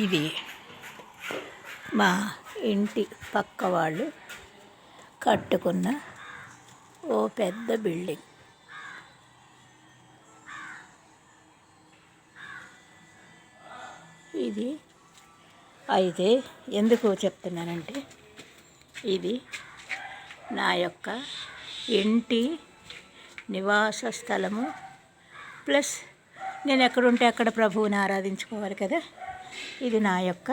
ఇది మా ఇంటి పక్క వాళ్ళు కట్టుకున్న ఓ పెద్ద బిల్డింగ్. ఇది అయితే ఎందుకు చెప్తున్నానంటే, ఇది నా యొక్క ఇంటి నివాస స్థలము, ప్లస్ నేను ఎక్కడుంటే అక్కడ ప్రభువుని ఆరాధించుకోవాలి కదా. ఇది నా యొక్క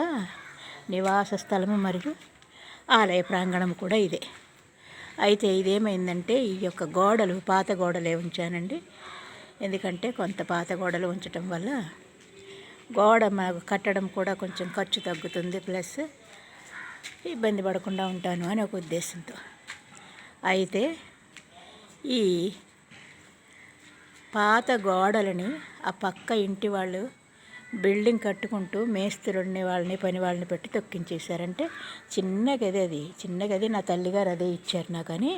నివాస స్థలము మరియు ఆలయ ప్రాంగణం కూడా ఇదే. అయితే ఇదేమైందంటే, ఈ యొక్క గోడలు పాత గోడలే ఉంచానండి. ఎందుకంటే కొంత పాత గోడలు ఉంచటం వల్ల గోడ మనకు కట్టడం కూడా కొంచెం ఖర్చు తగ్గుతుంది, ప్లస్ ఇబ్బంది పడకుండా ఉంటాను అని ఒక ఉద్దేశంతో. అయితే ఈ పాత గోడలని ఆ పక్క ఇంటి వాళ్ళు బిల్డింగ్ కట్టుకుంటూ మేస్త్రుల్ని వాళ్ళని పని వాళ్ళని పెట్టి తొక్కించేశారంటే, చిన్న గది, అది చిన్న గది, నా తల్లిగారు అదే ఇచ్చారు నాకు. కానీ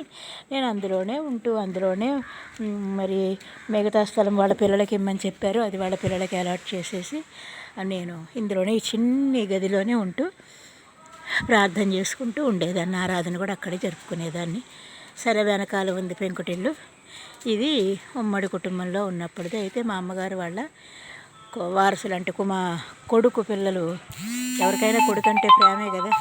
నేను అందులోనే ఉంటూ అందులోనే మరి మిగతా స్థలం వాళ్ళ పిల్లలకి ఇమ్మని చెప్పారు, అది వాళ్ళ పిల్లలకి అలాట్ చేసేసి నేను ఇందులోనే ఈ చిన్ని గదిలోనే ఉంటూ ప్రార్థన చేసుకుంటూ ఉండేదాన్ని. ఆరాధన కూడా అక్కడే జరుపుకునేదాన్ని. సరే, వెనకాల ఉంది పెంకుటిల్లు. ఇది ఉమ్మడి కుటుంబంలో ఉన్నప్పుడుది. అయితే మా అమ్మగారు వాళ్ళ వారసులు అంటే కొడుకు పిల్లలు, ఎవరికైనా కొడుకు అంటే ప్రేమే కదా,